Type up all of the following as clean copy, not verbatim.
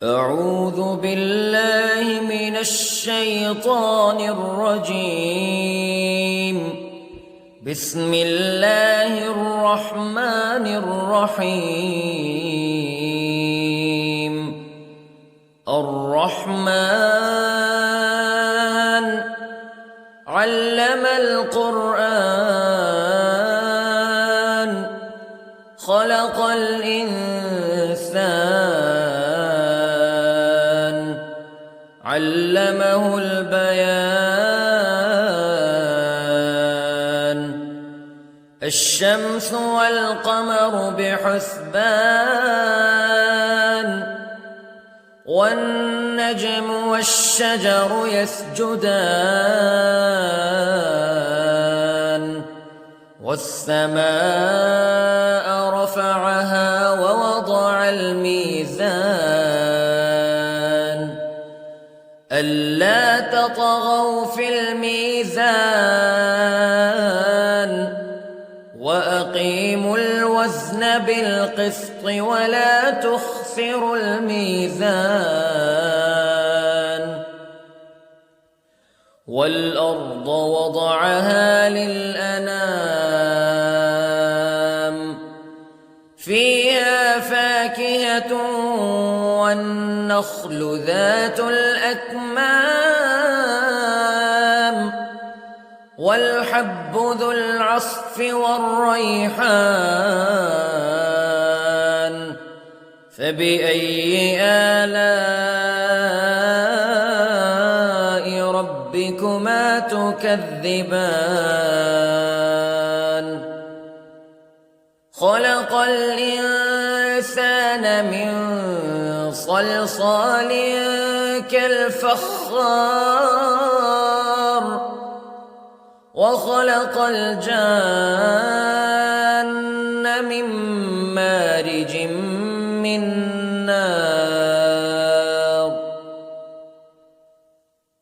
أعوذ بالله من الشيطان الرجيم. بسم الله الرحمن الرحيم. الرحمن علم القرآن خلق الإنسان علمه البيان. الشمس والقمر بحسبان والنجم والشجر يسجدان والسماء رفعها ووضع الميزان ألا تطغوا في الميزان وأقيموا الوزن بالقسط ولا تخسروا الميزان. والأرض وضعها للأنام فيها فاكهة والنخل ذات الأكمام والحب ذو العصف والريحان فبأي آلاء ربكما تكذبان. خلق الإنسان من صلصال كالفخار وخلق الجان من مارج من نار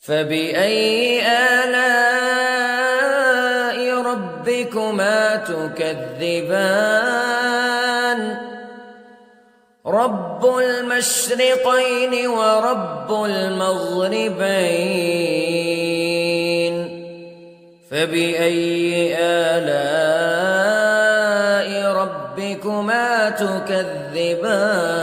فبأي آلاء ربكما تكذبان. رب المشرقين ورب المغربين فبأي آلاء ربكما تكذبان.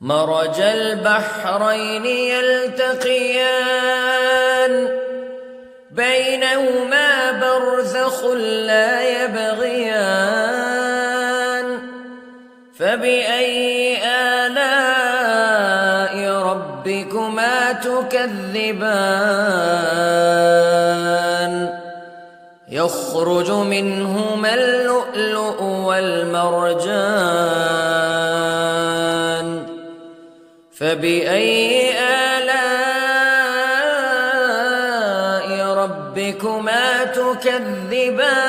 مرج البحرين يلتقيان بينهما برزخ لا يبغيان فبأي آلاء ربكما تكذبان. يخرج منهما اللؤلؤ والمرجان فبأي آلاء ربكما تكذبان.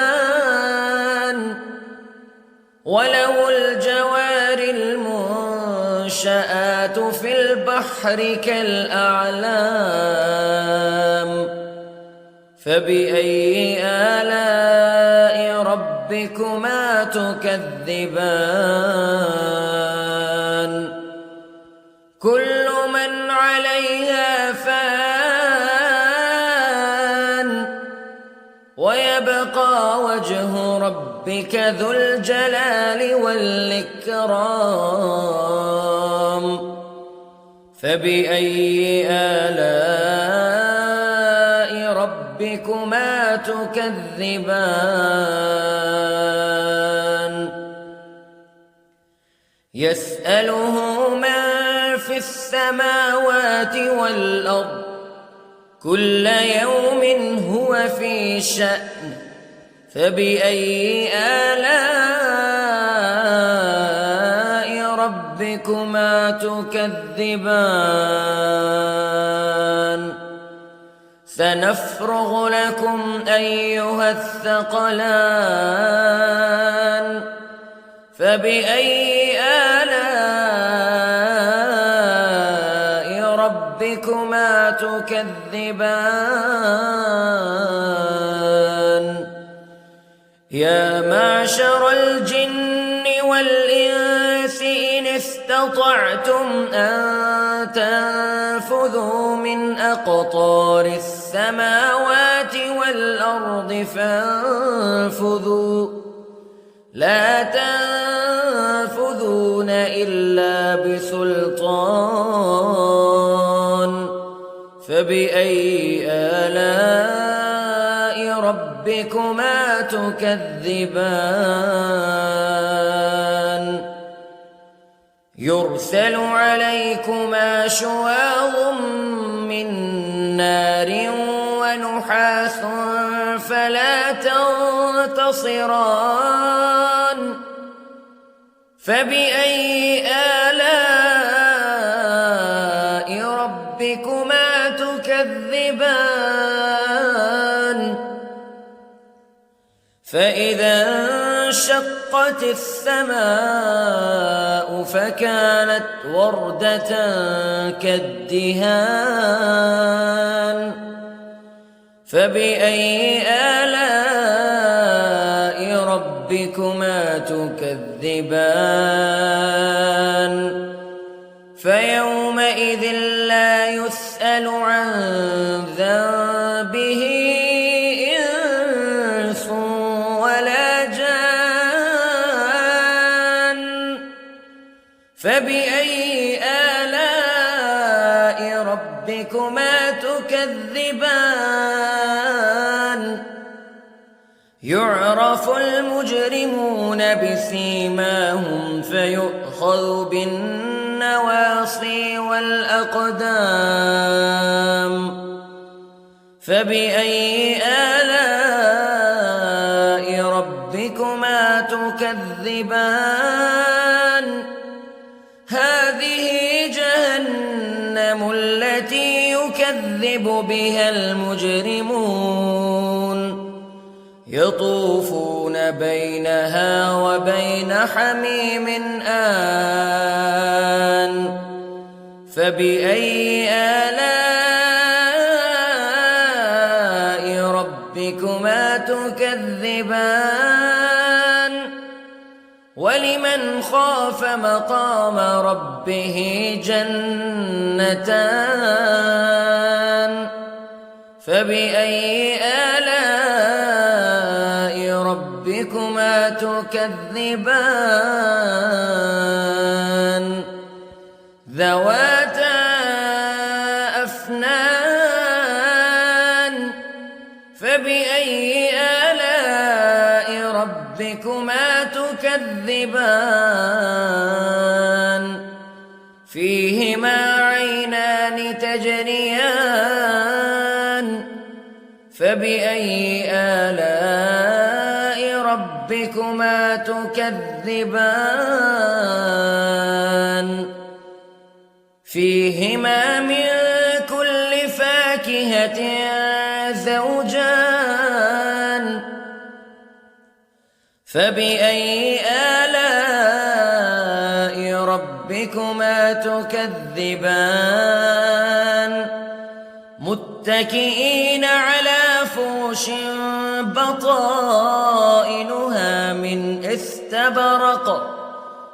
وله الجوار المنشآت في البحر كالأعلام فبأي آلاء ربكما تكذبان. كل من عليها فان ويبقى وجه ربك ذو الجلال والإكرام فبأي آلاء ربكما تكذبان. يسأله من في السماوات والأرض كل يوم هو في شأن فبأي آلاء ربكما تكذبان. سنفرغ لكم أيها الثقلان فبأي آلاء ربكما تكذبان. يا معشر الجن والإنس إن استطعتم أن تنفذوا من أقطار السماوات والأرض فانفذوا لا تنفذون إلا بسلطان فبأي آلاء ربكما تكذبان يرسل عليكما شواظ من نار ونحاس فلا تنتصران فبأي آلاء ربكما تكذبان فإذا انشقت السماء فكانت وردة كالدهان فبأي آلاء ربكما تكذبان فيومئذ لا يسأل عن ذنبه إنس ولا جان فبأي آلاء ربكما تكذبان يعرف المجرمون بسيماهم فيؤخذ بالنواصي والأقدام فبأي آلاء ربكما تكذبان هذه جهنم التي يكذب بها المجرمون يطوفون بينها وبين حميم آن فبأي آلاء ربكما تكذبان ولمن خاف مقام ربه جنتان فبأي آلاء ربكما تكذبان ذواتا أفنان فبأي آلاء ربكما تكذبان فيهما عينان تجريان فبأي آلاء ربكما تكذبان فيهما من كل فاكهة زوجان فبأي آلاء ربكما تكذبان متكئين على فرش بطائنها من استبرق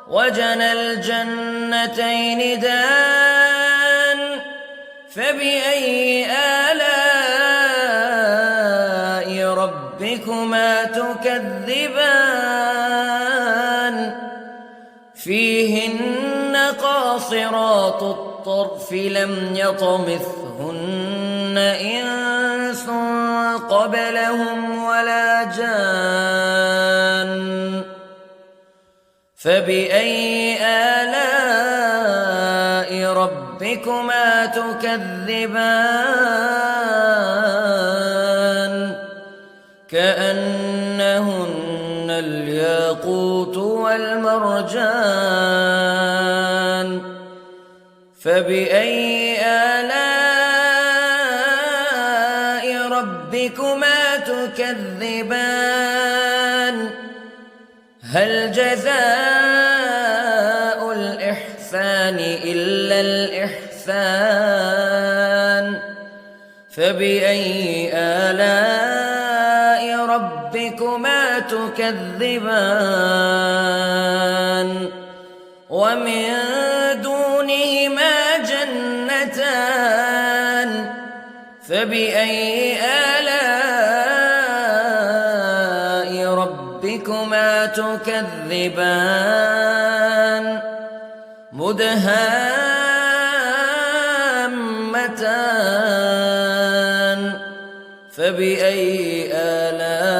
وجنى الجنتين دان فبأي آلاء ربكما تكذبان فيهن قاصرات الطرف لم يطمثهن إنس قبلهم ولا جان فبأي آلاء ربكما تكذبان كأنهن الياقوت والمرجان فبأي آلاء ربكما تكذبان هل جزاء الإحسان إلا الإحسان فبأي آلاء ربكما تكذبان ومن دونهما جنتان فبأي آلاء ربكما تكذبان مدهامتان فبأي آلاء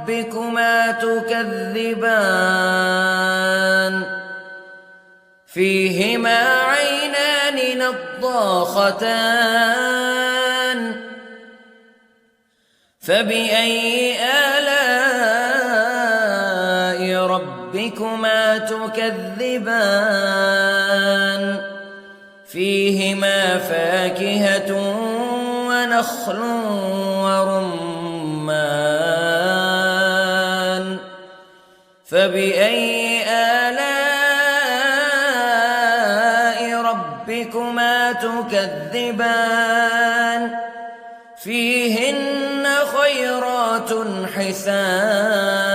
ربكما تكذبان فيهما عينان نضاختان فبأي آلاء ربكما تكذبان فيهما فاكهة ونخل ورمان فبأي آلاء ربكما تكذبان فيهن خيرات حسان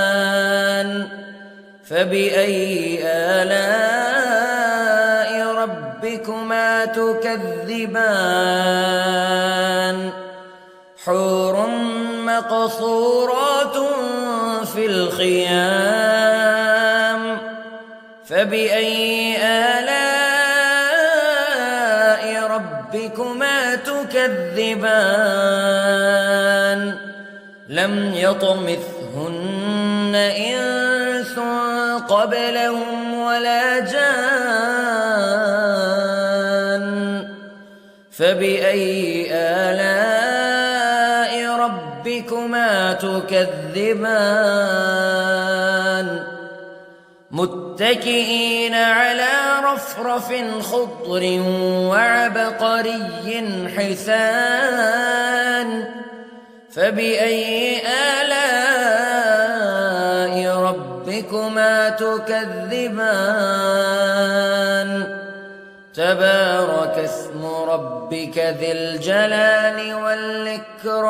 فبأي آلاء ربكما تكذبان حور مقصورات في الخيام فبأي آلاء ربكما تكذبان لم يطمثهن إنس قبلهم ولا جان فبأي آلاء ربكما تكذبان متكئين على رفرف خضر وعبقري حسان فبأي آلاء ربكما تكذبان تبارك اسم ربك ذي الجلال والإكرام